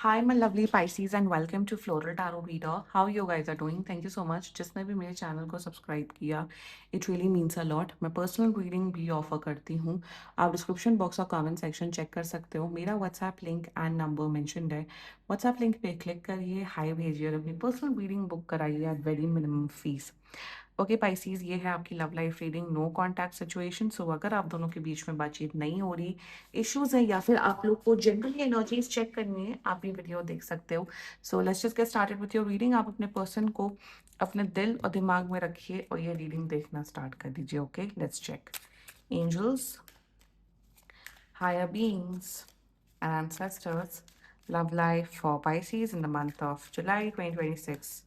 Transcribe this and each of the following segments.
Hi, my lovely Pisces, and welcome to Floral Tarot Reader. How you guys are doing? Thank you so much. जिसने भी मेरे channel को subscribe किया, it really means a lot. मैं personal reading भी offer करती हूँ. आप डिस्क्रिप्शन बॉक्स और कमेंट सेक्शन चेक कर सकते हो. मेरा WhatsApp link and number mentioned है. व्हाट्सएप लिंक पे क्लिक करिए, हाई भेजिए और अपनी पर्सनल रीडिंग बुक कराइए at very minimum fees. Okay Pisces, ये है आपकी love life reading. No contact situation. So अगर आप दोनों के बीच में बातचीत नहीं हो रही, इश्यूज है, या फिर आप लोग को जनरली एनर्जीज चेक करनी है, आप ये वीडियो देख सकते हो. So let's just get started with your reading. आप अपने पर्सन को अपने दिल और दिमाग में रखिए और ये रीडिंग देखना स्टार्ट कर दीजिए. Okay, let's check. Angels, higher beings, and ancestors, love life for Pisces in the month of July 2026.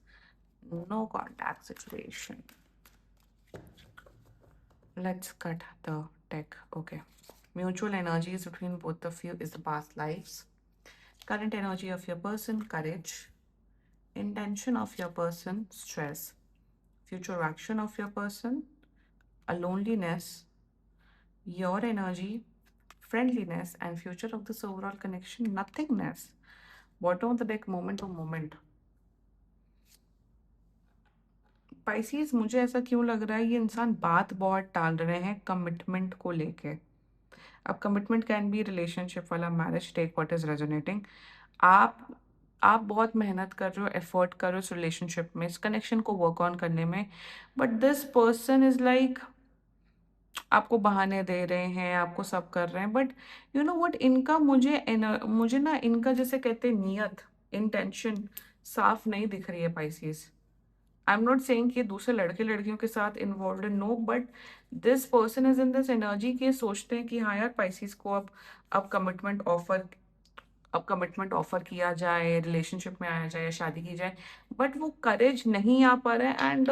No contact situation. Let's cut the deck. Okay. Mutual energies between both of you is the past lives. Current energy of your person, courage. Intention of your person, stress. Future action of your person, a loneliness. Your energy, friendliness, and future of this overall connection, nothingness. Bottom of the deck, moment to moment. Pisces, मुझे ऐसा क्यों लग रहा है ये इंसान बात बहुत टाल रहे हैं कमिटमेंट को लेके. अब कमिटमेंट कैन बी रिलेशनशिप वाला, marriage, take what is resonating. आप आप बहुत मेहनत कर रहे हो, एफर्ट कर रहे हो इस रिलेशनशिप में, इस कनेक्शन को वर्क ऑन करने में, but this person is like आपको बहाने दे रहे हैं, आपको सब कर रहे हैं, बट यू नो व्हाट, इनका मुझे ना इनका जैसे कहते हैं नियत, इंटेंशन साफ नहीं दिख रही है Pisces. I am not saying कि दूसरे लड़के लड़कियों के साथ इन्वॉल्व है, no, but this person is in this energy के सोचते हैं कि हाँ यार पाइसेस को अब कमिटमेंट ऑफर किया जाए, रिलेशनशिप में आया जाए या शादी की जाए, बट वो करेज नहीं आ पा रहा है. And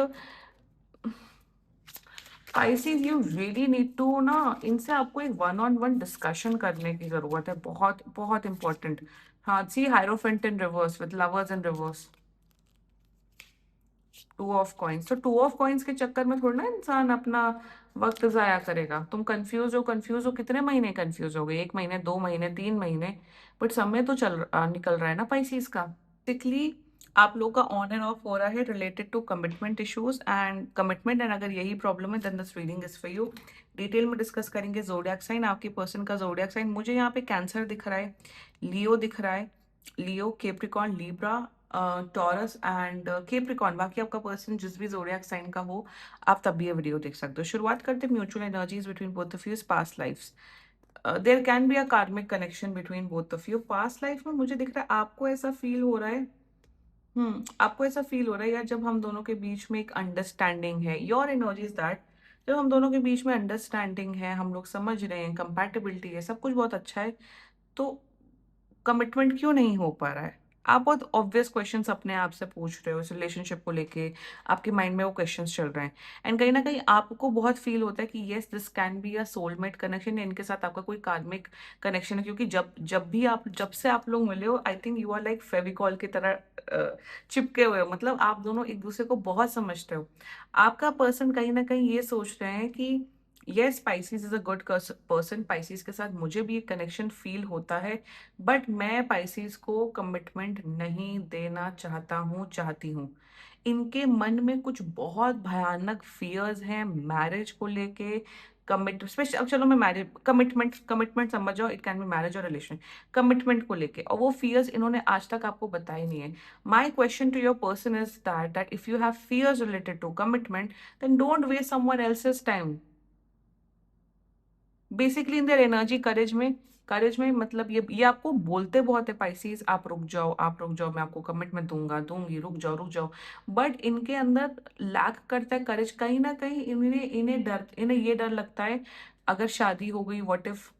Pisces, you really need to ना, इनसे आपको एक वन ऑन वन डिस्कशन करने की जरूरत है, बहुत बहुत इंपॉर्टेंट. हाँ, see hierophant in reverse with lovers in reverse. Two of coins. तो टू ऑफ कॉइन्स के चक्कर में थोड़ा ना इंसान अपना वक्त जाया करेगा. तुम कंफ्यूज हो, कितने महीने कंफ्यूज हो गए, 1 महीने, 2 महीने, 3 महीने, बट समय तो निकल रहा है ना पाइसेस का. बेसिकली आप लोग का ऑन एंड ऑफ हो रहा है related to commitment issues and commitment. And अगर यही प्रॉब्लम है then this reading is for you. Detail में डिस्कस करेंगे. जोडियाक साइन, आपके पर्सन का जोडियाक साइन मुझे यहाँ पे कैंसर दिख रहा है, लियो दिख रहा है, Leo, Capricorn, Libra, Taurus and Capricorn. बाकी आपका पर्सन जिस भी जोडियाक साइन का हो, आप तब भी ये वीडियो देख सकते हो. शुरुआत करते हैं. Mutual energies between both of you, past lifes. There can be a karmic connection between both of you. Past life में मुझे दिख रहा है आपको ऐसा फील हो रहा है, आपको ऐसा फील हो रहा है यार, जब हम दोनों के बीच में एक अंडरस्टैंडिंग है, योर एनर्जी इज दैट, जब हम दोनों के बीच में अंडरस्टैंडिंग है, हम लोग समझ रहे हैं, कंपैटिबिलिटी है, सब कुछ बहुत अच्छा है, तो कमिटमेंट क्यों नहीं हो पा रहा है. आप बहुत ऑब्वियस क्वेश्चंस अपने आप से पूछ रहे हो इस रिलेशनशिप को लेके, आपके माइंड में वो क्वेश्चंस चल रहे हैं. एंड कहीं ना कहीं आपको बहुत फील होता है कि yes this can be a soulmate connection, इनके साथ आपका कोई कार्मिक कनेक्शन है, क्योंकि जब से आप लोग मिले हो, I think you are like Fevicol की तरह चिपके हुए हो. मतलब आप दोनों एक दूसरे को बहुत समझते हो. आपका पर्सन कहीं ना कहीं ये सोच रहे हैं कि yes Pisces is a good person, Pisces के साथ मुझे भी एक कनेक्शन फील होता है, बट मैं पाइसिस को कमिटमेंट नहीं देना चाहती हूँ. इनके मन में कुछ बहुत भयानक फियर्स हैं मैरिज को लेके. कमिट स्पेशल, अब चलो मैं मैरिज, कमिटमेंट समझ जाओ, इट कैन बी मैरिज और रिलेशन. कमिटमेंट को लेके, और वो फियर्स इन्होंने आज तक आपको बताए नहीं है. My question to your person is that if you have fears related to commitment, then don't waste someone else's time. Basically in their energy, courage में मतलब ये आपको बोलते बहुत है पाइसेस, आप रुक जाओ, आप रुक जाओ, मैं आपको कमिटमेंट दूंगी, रुक जाओ. बट इनके अंदर लैक करता है करेज. कहीं ना कहीं इन्हें ये डर लगता है, अगर शादी हो गई, व्हाट इफ,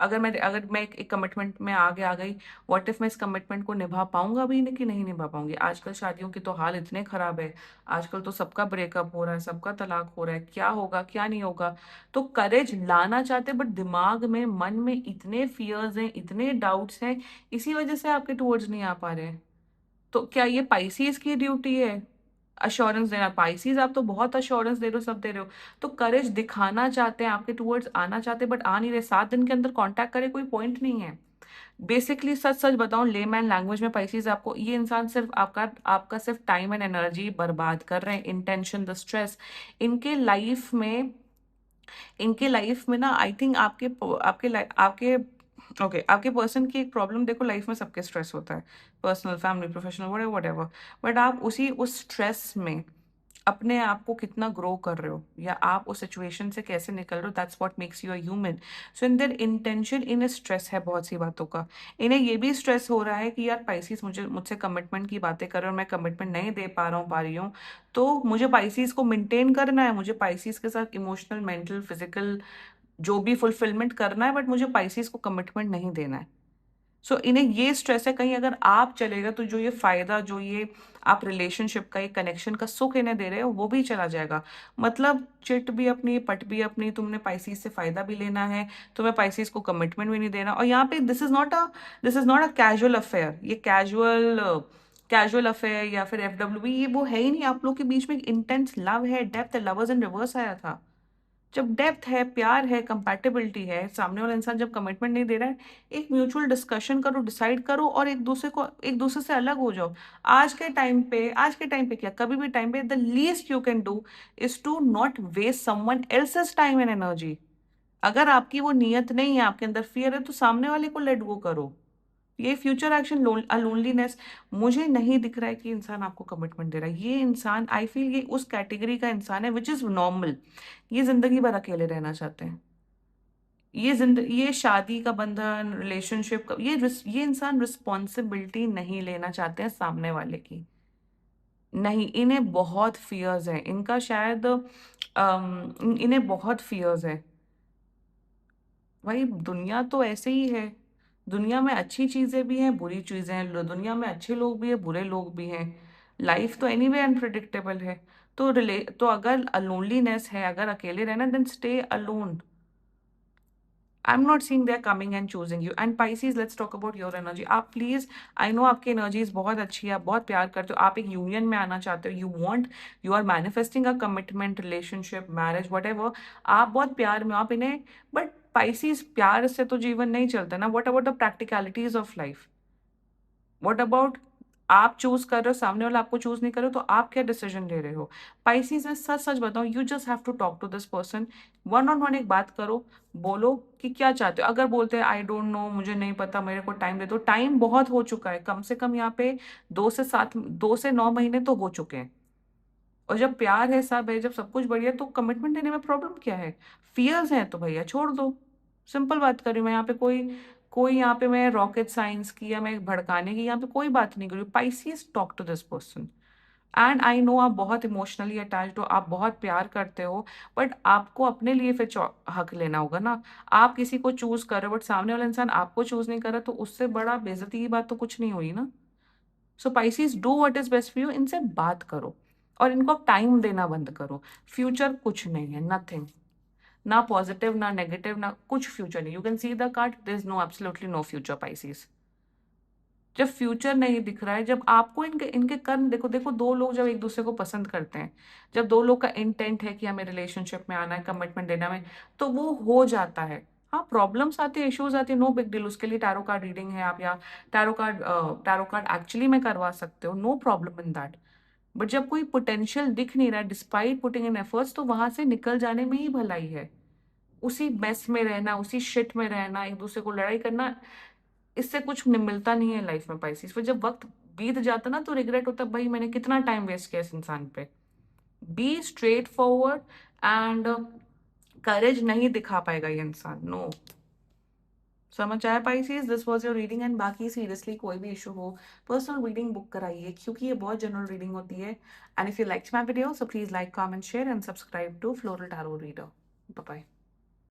अगर मैं एक कमिटमेंट में आ गई, व्हाट इफ मैं इस कमिटमेंट को निभा पाऊंगा भी नहीं, कि नहीं निभा पाऊंगी. आजकल शादियों की तो हाल इतने खराब है, आजकल तो सबका ब्रेकअप हो रहा है, सबका तलाक हो रहा है, क्या होगा क्या नहीं होगा. तो करेज लाना चाहते, बट दिमाग में, मन में इतने फियर्स हैं, इतने डाउट्स हैं, इसी वजह से आपके टूवर्ड्स नहीं आ पा रहे हैं. तो क्या ये पाइसीज की ड्यूटी है अश्योरेंस देना? पाइसीज आप तो बहुत अश्योरेंस दे रहे हो, सब दे रहे हो, तो करेज दिखाना चाहते हैं, आपके टूवर्ड्स आना चाहते हैं, बट आ नहीं रहे. 7 दिन के अंदर कांटेक्ट करे, कोई पॉइंट नहीं है. बेसिकली सच सच बताऊं, लेमैन लैंग्वेज में पाइसेस आपको, ये इंसान सिर्फ आपका आपका सिर्फ टाइम एंड एनर्जी बर्बाद कर रहे हैं, इंटेंशन, द स्ट्रेस इनके लाइफ में इनके लाइफ में ना, आई थिंक आपके आपके ओके आपके पर्सन की एक प्रॉब्लम देखो, लाइफ में सबके स्ट्रेस होता है, personal, family, professional, whatever, but आप उस स्ट्रेस में अपने आप को कितना ग्रो कर रहे हो, या आप उस सिचुएशन से कैसे निकल रहे हो, that's what makes you a human. So in their intention, इन्हें स्ट्रेस है बहुत सी बातों का। इन्हें ये भी स्ट्रेस हो रहा है कि यार पाइसिस मुझसे कमिटमेंट की बातें कर रहे हो और मैं कमिटमेंट नहीं दे पा रही हूँ, तो मुझे पाइसिस को मेंटेन करना है, मुझे पाइसिस के साथ इमोशनल, मेंटल, फिजिकल जो भी फुलफिलमेंट करना है, बट मुझे पाइसिस को कमिटमेंट नहीं देना है। सो इन्हें ये स्ट्रेस है, कहीं अगर आप चलेगा तो जो ये फायदा, जो ये आप रिलेशनशिप का, एक कनेक्शन का सुख इन्हें दे रहे हो, वो भी चला जाएगा। मतलब चिट भी अपनी, पट भी अपनी, तुमने पाइसिस से फायदा भी लेना है, तुम्हें पाइसिस को कमिटमेंट भी नहीं देना। और यहाँ पे this is not a casual affair, ये कैजुअल अफेयर या फिर FWB, ये वो है ही नहीं। आप लोग के बीच में एक इंटेंस लव है, डेप्थ है, लवर्स इन रिवर्स आया था। जब डेप्थ है, प्यार है, कंपैटिबिलिटी है, सामने वाला इंसान जब कमिटमेंट नहीं दे रहा है, एक म्यूचुअल डिस्कशन करो, डिसाइड करो और एक दूसरे से अलग हो जाओ। आज के टाइम पे क्या, कभी भी टाइम पे, the least you can do is to not waste someone else's time and energy. अगर आपकी वो नियत नहीं है, आपके अंदर फियर है, तो सामने वाले को लेट गो करो। ये फ्यूचर एक्शन, लोनलीनेस, मुझे नहीं दिख रहा है कि इंसान आपको कमिटमेंट दे रहा है। ये इंसान, आई फील, ये उस कैटेगरी का इंसान है विच इज नॉर्मल। ये जिंदगी भर अकेले रहना चाहते हैं। ये शादी का बंधन, रिलेशनशिप का, ये इंसान रिस्पॉन्सिबिलिटी नहीं लेना चाहते हैं सामने वाले की। नहीं, इन्हें बहुत फियर्स है, इनका शायद इन्हें बहुत फियर्स है। भाई दुनिया तो ऐसे ही है, दुनिया में अच्छी चीजें भी हैं, बुरी चीजें हैं, दुनिया में अच्छे लोग भी हैं, बुरे लोग भी हैं। लाइफ तो एनीवे अनप्रिडिक्टेबल है। तो अगर लोनलीनेस है, अगर अकेले रहना, then stay alone. I'm not saying they're coming and choosing you. And Pisces, let's talk about your energy. आप प्लीज, आई नो आपकी एनर्जीज बहुत अच्छी है, आप बहुत प्यार करते हो, आप एक यूनियन में आना चाहते हो, you are manifesting a commitment, relationship, marriage, whatever. आप बहुत प्यार में हो, आप इन्हें, बट Pisces, प्यार से तो जीवन नहीं चलता ना। What about the practicalities of life? What about, आप चूज कर रहे हो, सामने वाला आपको चूज नहीं कर रहे हो, तो आप क्या डिसीजन ले रहे हो? पाइसिस में सच सच बताओ, you just have to talk to this person, one on one एक बात करो, बोलो कि क्या चाहते हो। अगर बोलते हैं आई डोंट नो, मुझे नहीं पता, मेरे को टाइम दे दो, टाइम बहुत हो चुका है, कम से कम यहाँ पे 2 से 9 महीने तो हो चुके हैं। और जब प्यार है, सब है, जब सब कुछ बढ़िया, तो कमिटमेंट देने में प्रॉब्लम क्या है? फियर्स हैं तो भैया छोड़ दो। सिंपल बात कर रही हूँ मैं, यहाँ पे कोई कोई यहाँ पे मैं रॉकेट साइंस की या मैं भड़काने की यहाँ पे कोई बात नहीं कर रही हूँ। Pisces, talk to this person. And I know आप बहुत इमोशनली अटैच्ड हो, आप बहुत प्यार करते हो, बट आपको अपने लिए फिर हक लेना होगा ना। आप किसी को चूज कर रहे हो, बट सामने वाला इंसान आपको चूज नहीं कर रहा, तो उससे बड़ा बेइज्जती की बात तो कुछ नहीं हुई ना। So Pisces, do what is best for you, इनसे बात करो और इनको टाइम देना बंद करो। फ्यूचर कुछ नहीं है, नथिंग, ना पॉजिटिव ना नेगेटिव, ना कुछ फ्यूचर नहीं। You can see the card, there is no, absolutely no future Pisces. जब फ्यूचर नहीं दिख रहा है, जब आपको इनके इनके कर्म देखो, दो लोग जब एक दूसरे को पसंद करते हैं, जब दो लोग का इंटेंट है कि हमें रिलेशनशिप में आना है, कमिटमेंट देना है, तो वो हो जाता है। हाँ, प्रॉब्लम्स आती है, इश्यूज आती है, नो बिग डील, उसके लिए टैरो कार्ड रीडिंग है आप, या टैरो कार्ड एक्चुअली में करवा सकते हो, no problem in that. But जब कोई पोटेंशियल दिख नहीं रहा है, डिस्पाइट पुटिंग इन एफर्ट्स, तो वहां से निकल जाने में ही भलाई है। उसी मेस में रहना, उसी शिट में रहना, एक दूसरे को लड़ाई करना, इससे कुछ मिलता नहीं है लाइफ में पाइसेस। फिर जब वक्त बीत जाता ना, तो रिग्रेट होता है, भाई मैंने कितना टाइम वेस्ट किया इस इंसान पे। Be straight forward and courage नहीं दिखा पाएगा ये इंसान, नो। समझ आया Pisces? This was your reading. And बाकी सीरियसली कोई भी इशू हो, पर्सनल रीडिंग बुक कराइए, क्योंकि ये बहुत जनरल रीडिंग होती है। And if you like my video, so please like, comment, share and subscribe to floral tarot reader. Bye bye.